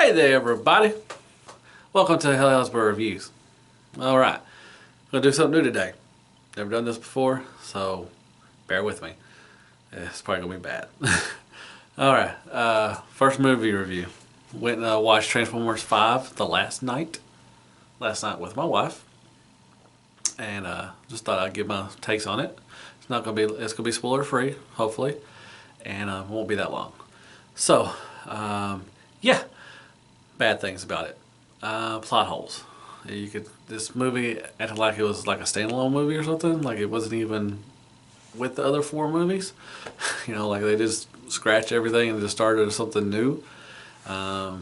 Hey there, everybody. Welcome to Hellsborough Reviews. Alright, I'm going to do something new today. Never done this before, so bear with me. It's probably going to be bad. Alright, first movie review. Went and watched Transformers 5 the last night. Last night with my wife. And just thought I'd give my takes on it. It's going to be spoiler free, hopefully. And it won't be that long. So, yeah. Bad things about it. Plot holes. This movie acted like it was like a standalone movie or something. Like it wasn't even with the other four movies. You know, like they just scratched everything and just started something new. Yeah,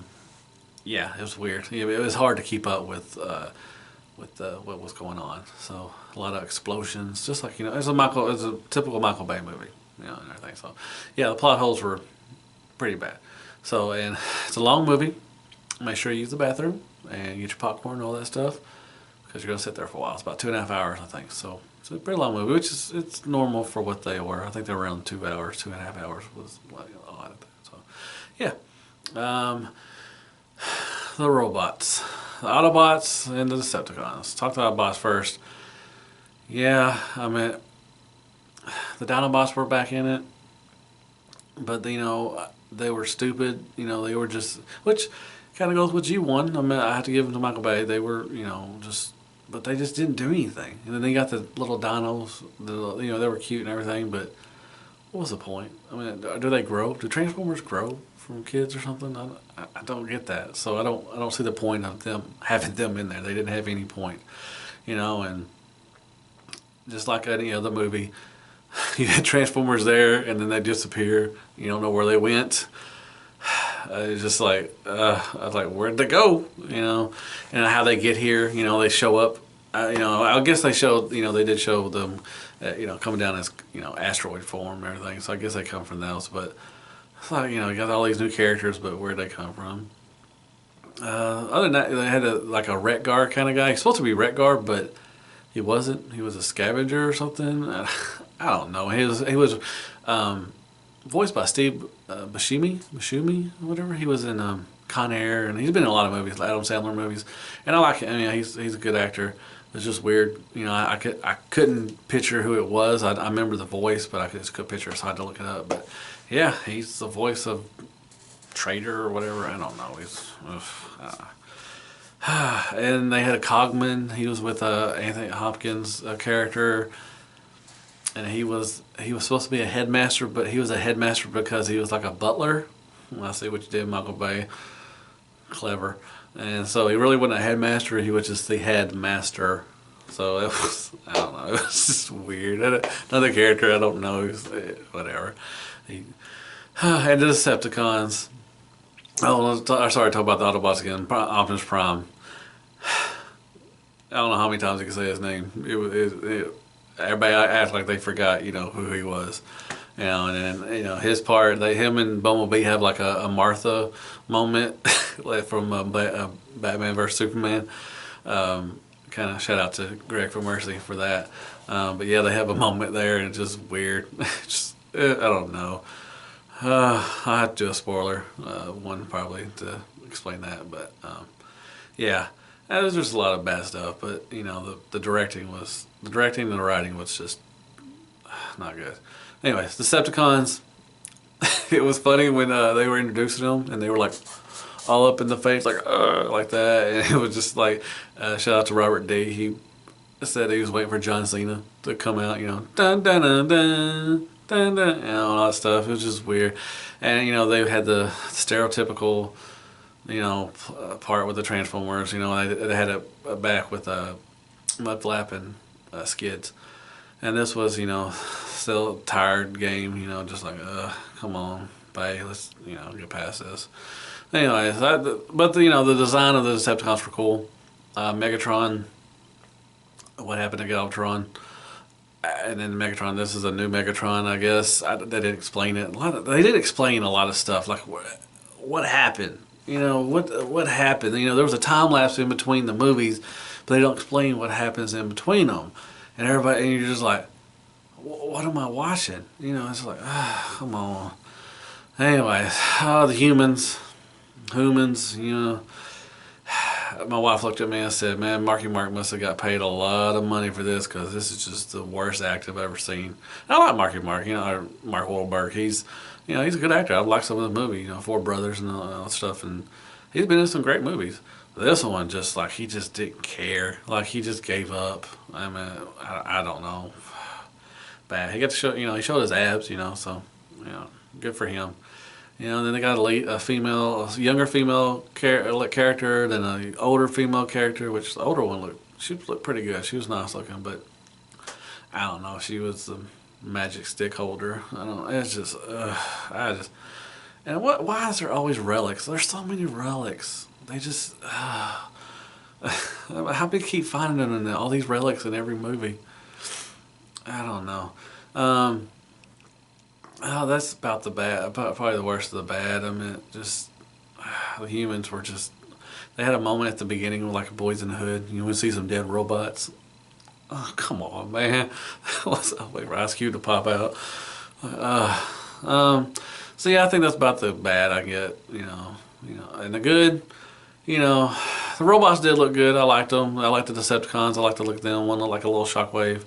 it was weird. It was hard to keep up with what was going on. So a lot of explosions, just like it's a typical Michael Bay movie, and everything. So yeah, the plot holes were pretty bad. So and it's a long movie. Make sure you use the bathroom and get your popcorn and all that stuff because you're gonna sit there for a while. It's about 2.5 hours, I think. So it's a pretty long movie, which is it's normal for what they were. I think they were around 2 hours, 2.5 hours was a lot of that. So yeah, the robots, the Autobots, and the Decepticons. Talk to the Autobots first. Yeah, I mean the Dinobots were back in it, but they were stupid. They were just which. Kind of goes with G1. I mean, I have to give them to Michael Bay. They were, but they just didn't do anything. And then they got the little dinos. They were cute and everything. But what was the point? I mean, do they grow? Do Transformers grow from kids or something? I don't get that. So I don't see the point of them having them in there. They didn't have any point, And just like any other movie, you had Transformers there, and then they disappear. You don't know where they went. It's just like I was like, where'd they go? And how they get here. They show up. I guess they showed. They did show them. Coming down as asteroid form and everything. So I guess they come from those. But it's like you got all these new characters, but where'd they come from? Other than that, they had like a Retgar kind of guy. He's supposed to be Retgar, but he wasn't. He was a scavenger or something. I don't know. He was. Voiced by Steve Buscemi, whatever. He was in Con Air, and he's been in a lot of movies, Adam Sandler movies. And I like him. I mean, he's a good actor. It's just weird. I couldn't picture who it was. I remember the voice, but I just couldn't picture it, so I had to look it up. But yeah, he's the voice of Trader or whatever. I don't know. And they had a Cogman. He was with Anthony Hopkins' character. And he was supposed to be a headmaster, but he was a headmaster because he was like a butler. Well, I see what you did, Michael Bay. Clever. And so he really wasn't a headmaster. He was just the headmaster. So it was, I don't know. It was just weird. Another character, I don't know. Whatever. And the Decepticons. Oh, sorry, talk about the Autobots again. Optimus Prime. I don't know how many times I can say his name. Everybody acts like they forgot, who he was. And then, his part, him and Bumblebee have like a Martha moment like from Batman vs. Superman. Kind of shout out to Greg for Mercy for that. But yeah, they have a moment there and it's just weird. I don't know. I have to do a spoiler one probably to explain that. But yeah. There's just a lot of bad stuff, but the directing and the writing was just not good. Anyways, Decepticons. It was funny when they were introducing them and they were like all up in the face, like that, and it was just like shout out to Robert D. He said he was waiting for John Cena to come out, dun dun dun dun dun dun, and all that stuff. It was just weird, and they had the stereotypical. Part with the Transformers, they had a back with a mud flap and skids. And this was, still a tired game, just like, come on, bye, let's, get past this. Anyways, but the design of the Decepticons were cool. Megatron, what happened to Galvatron? And then Megatron, this is a new Megatron, I guess. They didn't explain it. They did explain a lot of stuff, like what happened. What happened? There was a time lapse in between the movies, but they don't explain what happens in between them. And you're just like, what am I watching? It's like, come on. Anyways, the humans, humans, my wife looked at me and said, "Man, Marky Mark must have got paid a lot of money for this because this is just the worst act I've ever seen." I like Marky Mark, or Mark Wahlberg. He's a good actor. I like some of the movie, Four Brothers and all that stuff, and he's been in some great movies. This one, just like he just didn't care, like he just gave up. I mean, I don't know, bad. He got to show, he showed his abs, so good for him. Then they got a younger female character, then an older female character, which the older one she looked pretty good. She was nice looking, but I don't know. She was the magic stick holder. I don't. It's just, and why is there always relics? There's so many relics. They just, how do you keep finding them in all these relics in every movie? I don't know. Oh, that's about the bad. Probably the worst of the bad. I mean, just the humans were just. They had a moment at the beginning with like Boys in the Hood. You would see some dead robots. Oh, come on, man! I'll wait for Ice Cube to pop out. So yeah, I think that's about the bad I get. And the good. The robots did look good. I liked them. I liked the Decepticons. I liked to look at them. One looked like a little shockwave.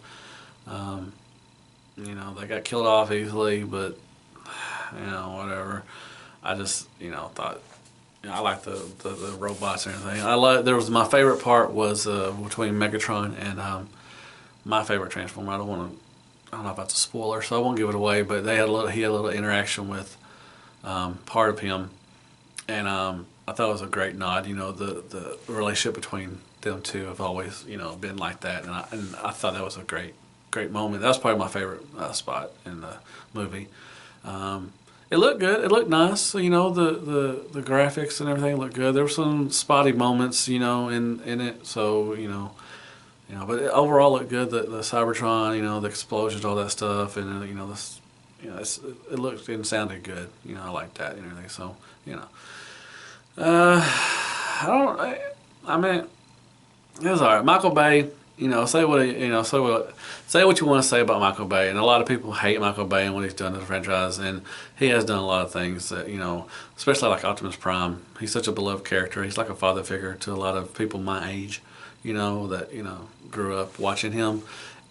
They got killed off easily, but whatever. I just thought I liked the robots and everything. My favorite part was between Megatron and my favorite Transformer. I don't know if that's a spoiler, so I won't give it away. But he had a little interaction with part of him, and I thought it was a great nod. The relationship between them two have always been like that, and I thought that was a great moment. That was probably my favorite spot in the movie. It looked good. It looked nice. The graphics and everything looked good. There were some spotty moments, in it. So but it overall looked good. The Cybertron, the explosions, all that stuff, and it looked and sounded good. I liked that and everything. So I mean, it was alright. Michael Bay. Say what you want to say about Michael Bay, and a lot of people hate Michael Bay and what he's done to the franchise, and he has done a lot of things that especially like Optimus Prime. He's such a beloved character. He's like a father figure to a lot of people my age, that grew up watching him,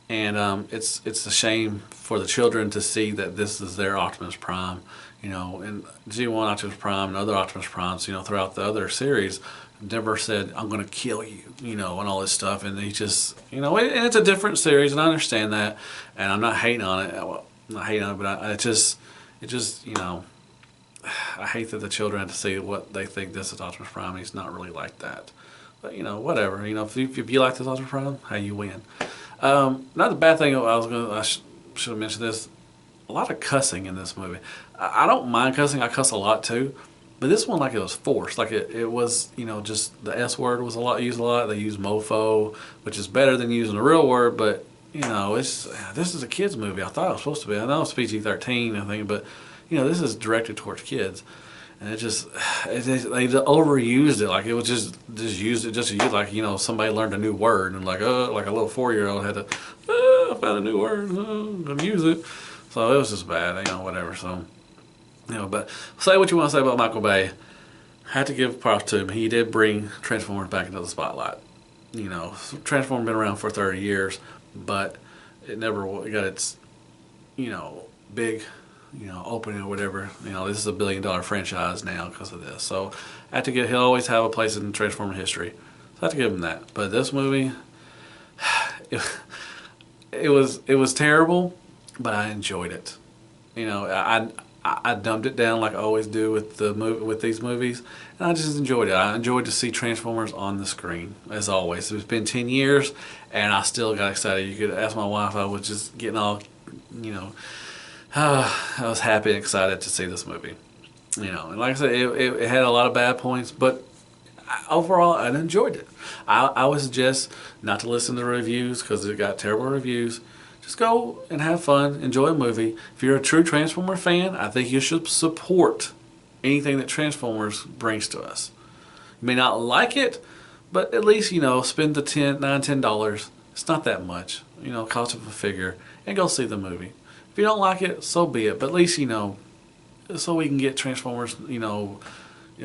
and it's a shame for the children to see that this is their Optimus Prime, and G1 Optimus Prime and other Optimus Primes, throughout the other series. Never said I'm gonna kill you, and all this stuff, and he just, and it's a different series, and I understand that, and I'm not hating on it. Well, I'm not hating on it, but it just, I hate that the children have to see what they think this is Optimus Prime. He's not really like that, but whatever. If you like this Optimus Prime, hey, you win. Not the bad thing. I should have mentioned this. A lot of cussing in this movie. I don't mind cussing. I cuss a lot too. But this one, like, it was forced. Like, it was, just the S word was used a lot. They used mofo, which is better than using the real word. But, this is a kid's movie. I thought it was supposed to be. I know it's PG-13, I think, but, this is directed towards kids. And they overused it. Like, it was just used it just to use, like, somebody learned a new word. And, like a little 4-year-old had to, I found a new word. I'm going to use it. So it was just bad, whatever. So. But say what you want to say about Michael Bay. I have to give props to him. He did bring Transformers back into the spotlight. Transformers been around for 30 years, but it never got its, big, opening or whatever. This is a $1 billion franchise now because of this. So he'll always have a place in Transformer history. So I have to give him that. But this movie, it was terrible, but I enjoyed it. I dumbed it down like I always do with these movies, and I just enjoyed it. I enjoyed to see Transformers on the screen, as always. It's been 10 years, and I still got excited. You could ask my wife. I was just getting all, I was happy and excited to see this movie. And like I said, it had a lot of bad points, but overall, I enjoyed it. I would suggest not to listen to reviews because it got terrible reviews. Just go and have fun, enjoy a movie. If you're a true Transformer fan, I think you should support anything that Transformers brings to us. You may not like it, but at least, spend the $10. It's not that much, cost of a figure, and go see the movie. If you don't like it, so be it. But at least, so we can get Transformers,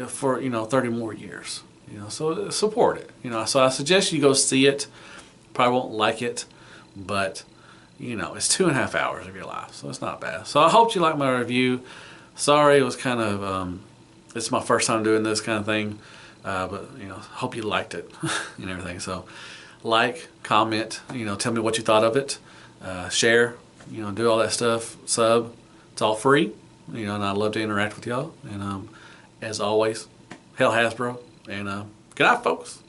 for 30 more years. So support it. So I suggest you go see it. Probably won't like it, but it's 2.5 hours of your life, so it's not bad. So I hope you like my review. Sorry, it was kind of it's my first time doing this kind of thing, but hope you liked it and everything. So like, comment, tell me what you thought of it, share, do all that stuff, sub. It's all free, and I love to interact with y'all. And as always, Hell Hasbro, and good night, folks.